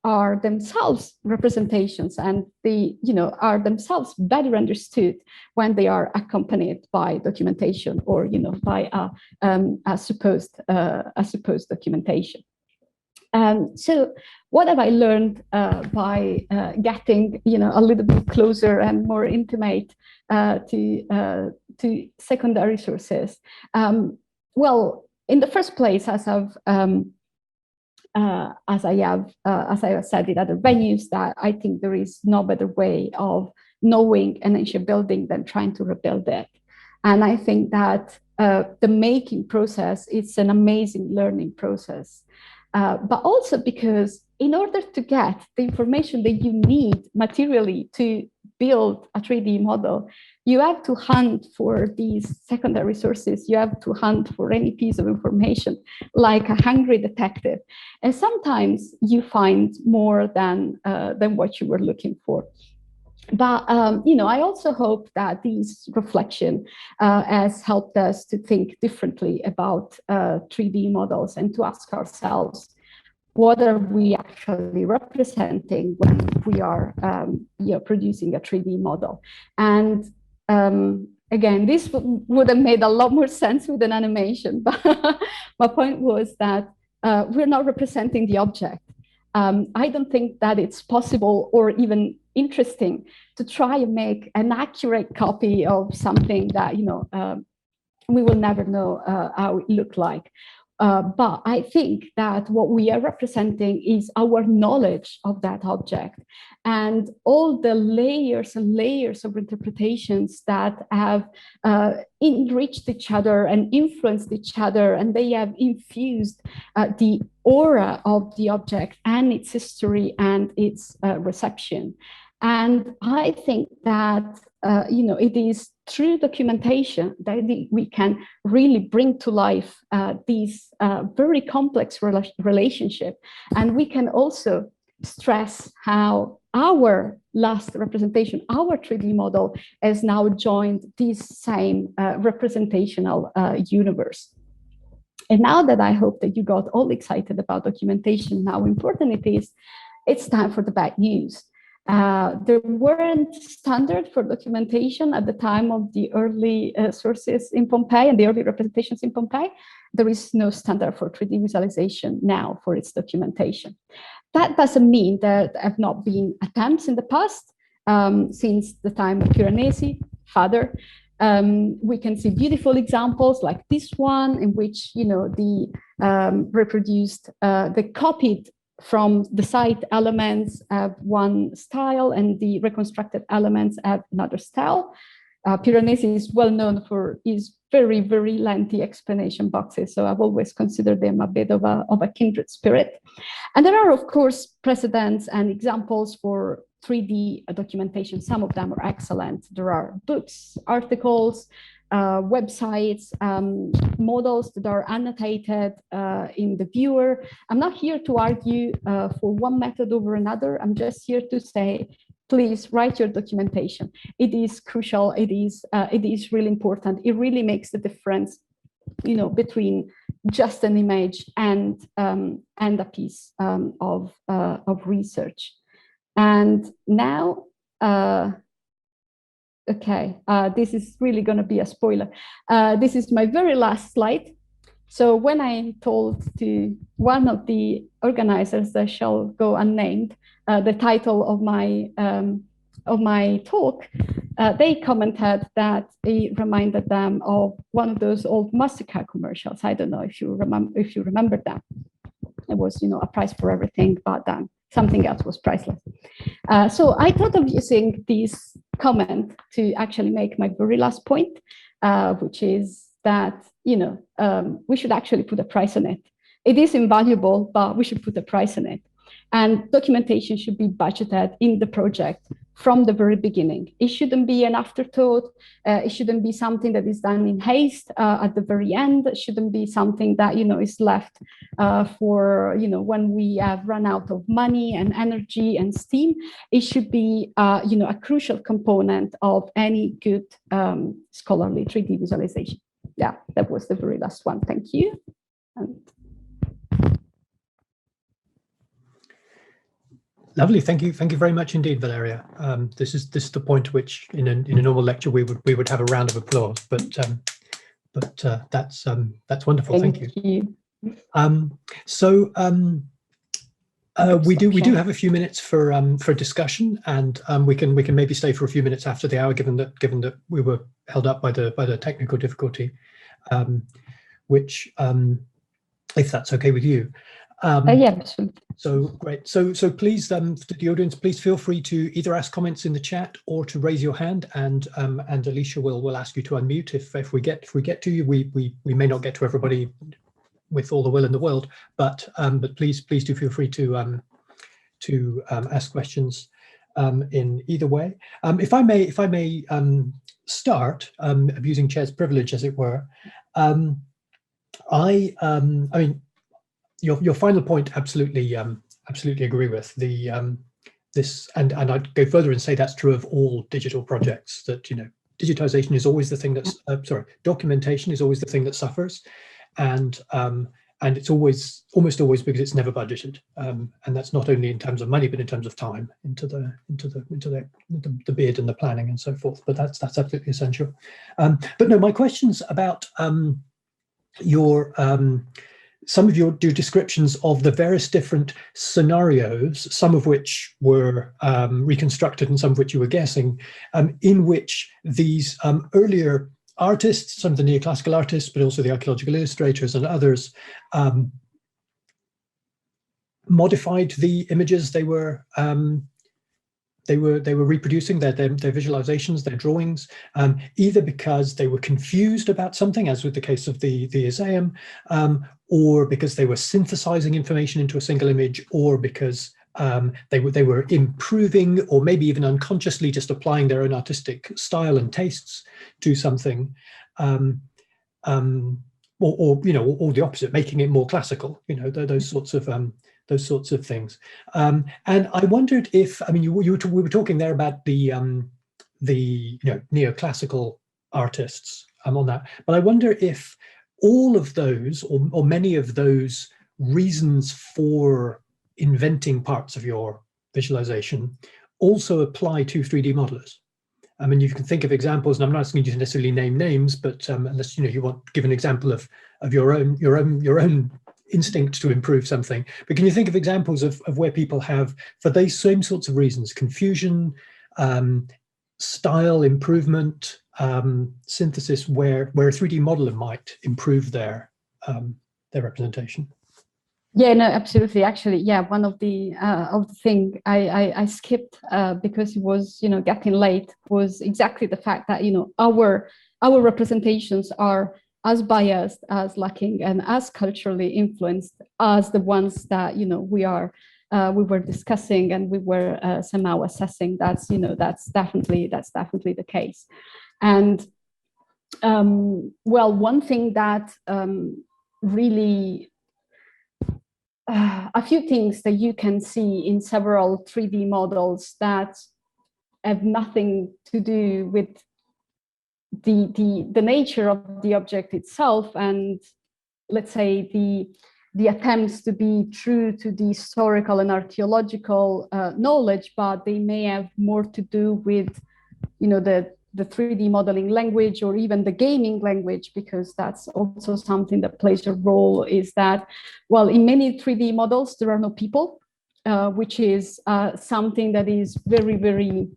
are themselves representations, and they are themselves better understood when they are accompanied by documentation, or by a supposed documentation. So what have I learned by getting a little bit closer and more intimate to secondary sources? Well, in the first place, as I have said in other venues, that I think there is no better way of knowing an ancient building than trying to rebuild it. And I think that the making process is an amazing learning process. But also because in order to get the information that you need materially to build a 3D model, you have to hunt for these secondary sources. You have to hunt for any piece of information like a hungry detective. And sometimes you find more than what you were looking for. But I also hope that this reflection has helped us to think differently about 3D models, and to ask ourselves, what are we actually representing when we are producing a 3D model? And again, this would have made a lot more sense with an animation. But my point was that we're not representing the object. I don't think that it's possible or even interesting to try and make an accurate copy of something that we will never know how it looked like. But I think that what we are representing is our knowledge of that object, and all the layers and layers of interpretations that have enriched each other and influenced each other, and they have infused the aura of the object and its history and its reception. And I think that it is through documentation that we can really bring to life these very complex relationship, and we can also stress how our last representation, our 3D model, has now joined this same representational universe. And now that I hope that you got all excited about documentation, how important it is, it's time for the bad news. There weren't standard for documentation at the time of the early sources in Pompeii and the early representations in Pompeii. There is no standard for 3D visualization now for its documentation. That doesn't mean that there have not been attempts in the past, since the time of Piranesi, father. We can see beautiful examples like this one, in which the reproduced, the copied from the site elements have one style, and the reconstructed elements have another style. Piranesi is well known for his very, very lengthy explanation boxes, so I've always considered them a bit of a kindred spirit. And there are, of course, precedents and examples for 3D documentation. Some of them are excellent. There are books, articles, websites, models that are annotated in the viewer. I'm not here to argue for one method over another. I'm just here to say, please write your documentation. It is crucial. It is really important. It really makes the difference, between just an image and a piece of research. And now, okay, this is really going to be a spoiler. This is my very last slide. So when I told to one of the organizers that shall go unnamed the title of my talk, they commented that it reminded them of one of those old Mastercard commercials. I don't know if you remember that. It was, a price for everything, but then something else was priceless. So I thought of using this comment to actually make my very last point, which is that, we should actually put a price on it. It is invaluable, but we should put a price on it. And documentation should be budgeted in the project from the very beginning. It shouldn't be an afterthought. It shouldn't be something that is done in haste at the very end. It shouldn't be something that, is left for, when we have run out of money and energy and steam. It should be, a crucial component of any good scholarly 3D visualization. Yeah, that was the very last one. Thank you. Lovely, thank you very much indeed, Valeria. This is the point at which in a normal lecture we would have a round of applause, but that's wonderful. Thank you. We do have a few minutes for discussion, and we can maybe stay for a few minutes after the hour, given that we were held up by the technical difficulty, which if that's okay with you. Yeah, absolutely. So great. So please, to the audience, please feel free to either ask comments in the chat or to raise your hand, and Alicia will ask you to unmute if we get to you. We may not get to everybody with all the will in the world, but please do feel free to ask questions in either way. If I may start abusing chair's privilege, as it were. I mean, your final point, absolutely agree with this, and I'd go further and say that's true of all digital projects. That digitization is always the thing that's documentation is always the thing that suffers, and it's almost always because it's never budgeted, and that's not only in terms of money but in terms of time into the bid and the planning and so forth. But that's absolutely essential. But no, my question's about some of your descriptions of the various different scenarios, some of which were reconstructed and some of which you were guessing, in which these earlier artists, some of the neoclassical artists, but also the archaeological illustrators and others, modified the images they were reproducing, their visualizations, their drawings, either because they were confused about something, as with the case of the Isaeum, or because they were synthesizing information into a single image, or because they were improving, or maybe even unconsciously just applying their own artistic style and tastes to something, or the opposite, making it more classical. Those sorts of things. And I wondered if, I mean, we were talking there about the neoclassical artists on that, but I wonder if all of those or many of those reasons for inventing parts of your visualization also apply to 3D modelers. I mean, you can think of examples, and I'm not asking you to necessarily name names, but unless you want to give an example of your own instinct to improve something. But can you think of examples of where people have, for these same sorts of reasons, confusion, style improvement, synthesis, where a 3D modeler might improve their representation? Yeah, no, absolutely. Actually, yeah, one of the thing I skipped because it was getting late was exactly the fact that our representations are as biased, as lacking, and as culturally influenced as the ones that we are we were discussing and we were somehow assessing, that's definitely the case. And well, one thing that really a few things that you can see in several 3D models that have nothing to do with the nature of the object itself, and let's say the attempts to be true to the historical and archaeological knowledge, but they may have more to do with, the 3D modeling language, or even the gaming language, because that's also something that plays a role, is that, well, in many 3D models, there are no people, which is something that is very, very,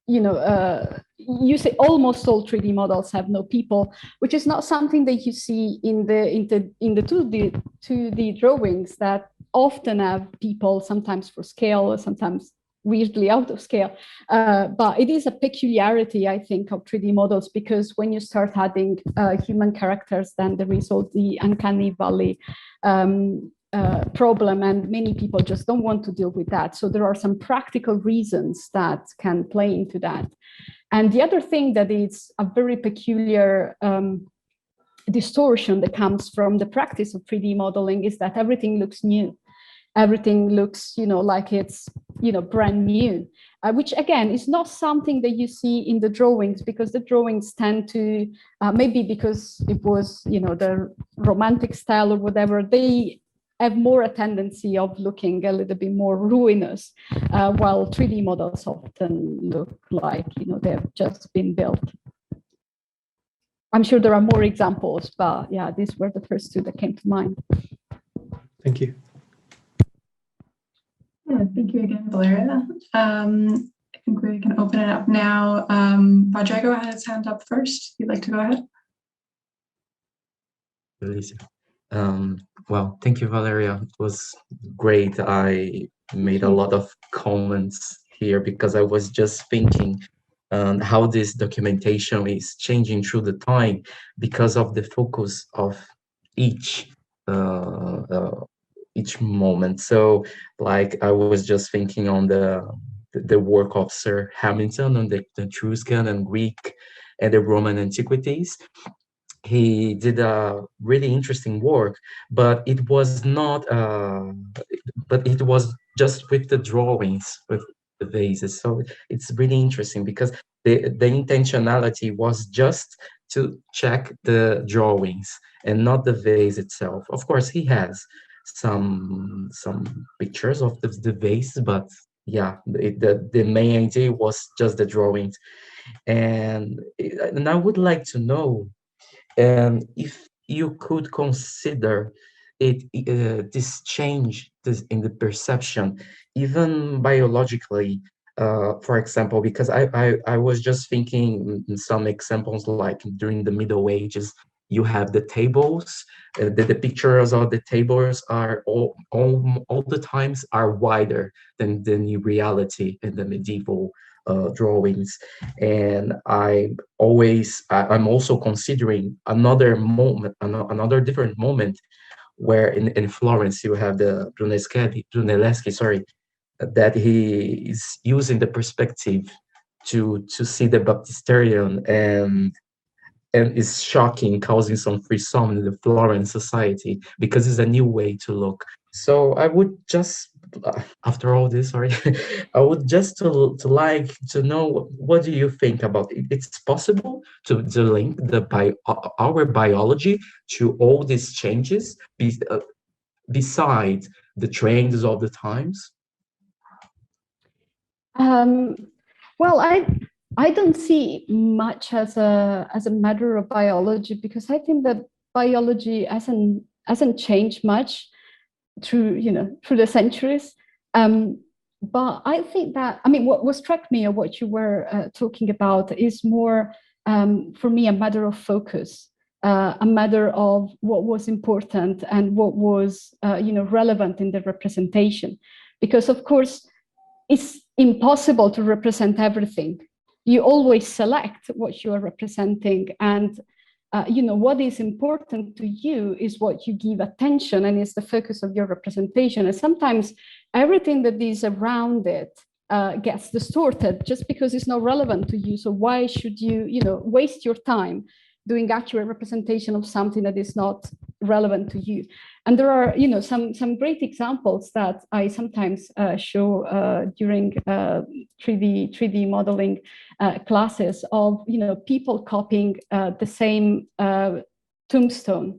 you say almost all 3D models have no people, which is not something that you see in the 2D drawings that often have people, sometimes for scale, sometimes weirdly out of scale. But it is a peculiarity, I think, of 3D models, because when you start adding human characters, then there is all the uncanny valley problem, and many people just don't want to deal with that. So there are some practical reasons that can play into that. And the other thing that is a very peculiar distortion that comes from the practice of 3D modeling is that everything looks new. Everything looks, like it's, brand new, which again is not something that you see in the drawings, because the drawings tend to, maybe because it was, the romantic style or whatever, they have more a tendency of looking a little bit more ruinous, while 3D models often look like, they've just been built. I'm sure there are more examples, but yeah, these were the first two that came to mind. Thank you. Yeah, thank you again, Valeria. I think we can open it up now. Rodrigo had his hand up first. You'd like to go ahead? Well, thank you, Valeria. It was great. I made a lot of comments here because I was just thinking how this documentation is changing through the time because of the focus of each moment. So, like, I was just thinking on the work of Sir Hamilton on the Etruscan and Greek and the Roman antiquities. He did a really interesting work, but it was not, but it was just with the drawings, with the vases. So it's really interesting because the intentionality was just to check the drawings and not the vase itself. Of course, he has some pictures of the vase, but yeah, the main idea was just the drawings. And I would like to know if you could consider this change in the perception, even biologically, for example, because I was just thinking in some examples, like during the Middle Ages, you have the tables, the pictures of the tables are all the times are wider than in reality in the medieval drawings. And I'm also considering another moment, another different moment, where in Florence you have the Brunelleschi, sorry, that he is using the perspective to see the Baptisterium, and is shocking, causing some frisson in the Florence society because it's a new way to look. So I would just, after all this, sorry, I would just to like to know, what do you think about it? It's possible to link our biology to all these changes besides the trends of the times? Well, I don't see much as a matter of biology, because I think that biology hasn't changed much through the centuries. But I think that, I mean, what struck me, or what you were talking about, is more for me a matter of focus, a matter of what was important and what was relevant in the representation, because of course it's impossible to represent everything. You always select what you are representing, and what is important to you is what you give attention and is the focus of your representation. And sometimes everything that is around it gets distorted just because it's not relevant to you. So why should you, waste your time doing accurate representation of something that is not relevant to you? And there are, some great examples that I sometimes show during 3D modeling classes of, people copying the same tombstone.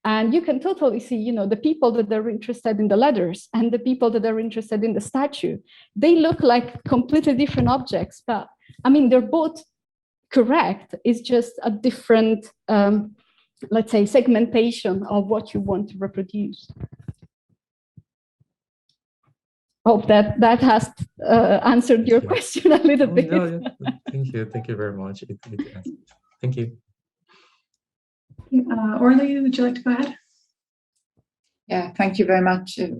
And you can totally see, the people that are interested in the letters and the people that are interested in the statue, they look like completely different objects, but I mean, they're both correct. It's just a different, let's say, segmentation of what you want to reproduce. Hope that has answered your question a little bit. No, yeah. Thank you very much. Thank you. Orly, would you like to go ahead? Yeah, thank you very much. A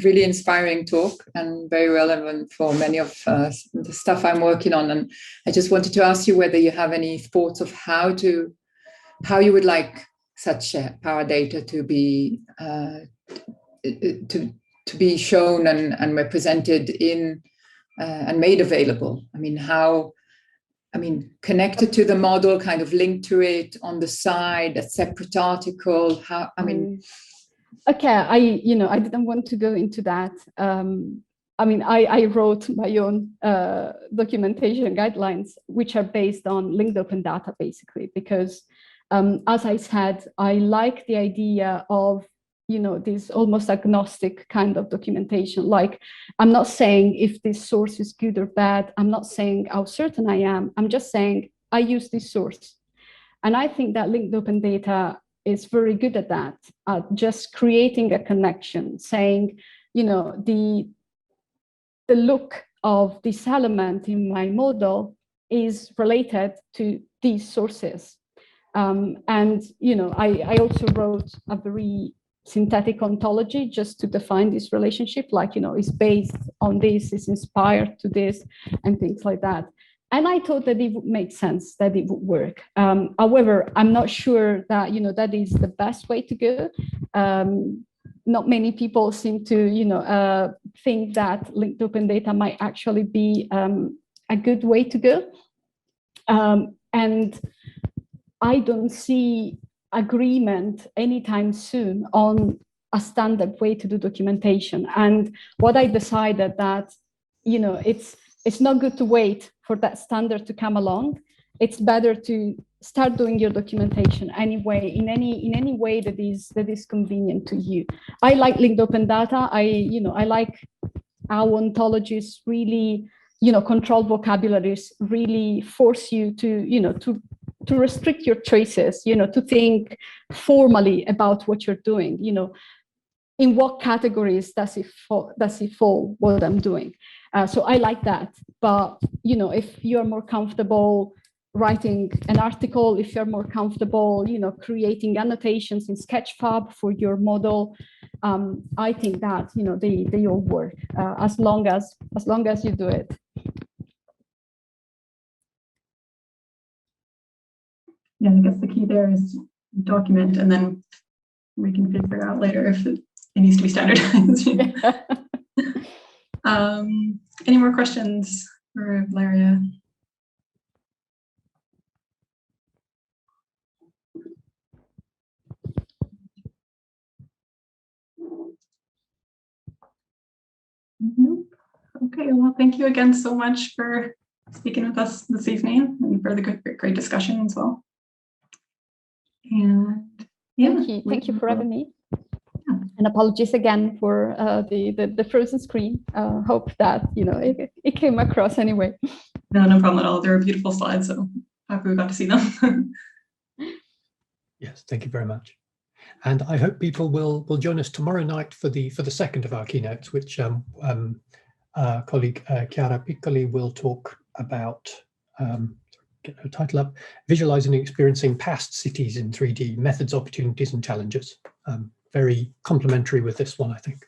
really inspiring talk and very relevant for many of the stuff I'm working on. And I just wanted to ask you whether you have any thoughts of how you would like such power data to be shown and represented in and made available. I mean, connected to the model, kind of linked to it on the side, a separate article. Okay, I didn't want to go into that. I wrote my own documentation guidelines, which are based on linked open data, basically, because as I said, I like the idea of, this almost agnostic kind of documentation. Like, I'm not saying if this source is good or bad. I'm not saying how certain I am. I'm just saying I use this source. And I think that linked open data is very good at that, just creating a connection, saying, the look of this element in my model is related to these sources. I also wrote a very synthetic ontology just to define this relationship, like, it's based on this, is inspired to this, and things like that. And I thought that it would make sense, that it would work. However, I'm not sure that, that is the best way to go. Not many people seem to, think that linked open data might actually be a good way to go. And I don't see agreement anytime soon on a standard way to do documentation. And what I decided that, it's not good to wait for that standard to come along. It's better to start doing your documentation anyway, in any way that is convenient to you. I like linked open data. I like how ontologies really, controlled vocabularies really force you to restrict your choices, to think formally about what you're doing, in what categories does it fall what I'm doing. So I like that. But, if you're more comfortable writing an article, if you're more comfortable, creating annotations in Sketchfab for your model, I think that, they all work as long as you do it. Yeah, I guess the key there is document, and then we can figure out later if it needs to be standardized. Any more questions for Valeria? Okay, well, thank you again so much for speaking with us this evening and for the great discussion as well. And yeah, thank you for having me. Yeah. And apologies again for the frozen screen. Hope that it came across anyway. No problem at all. They're beautiful slides, so happy we got to see them. Yes, thank you very much. And I hope people will join us tomorrow night for the second of our keynotes, which colleague Chiara Piccoli will talk about. Get her title up: Visualizing and Experiencing Past Cities in 3D, Methods, Opportunities and Challenges. Very complementary with this one, I think.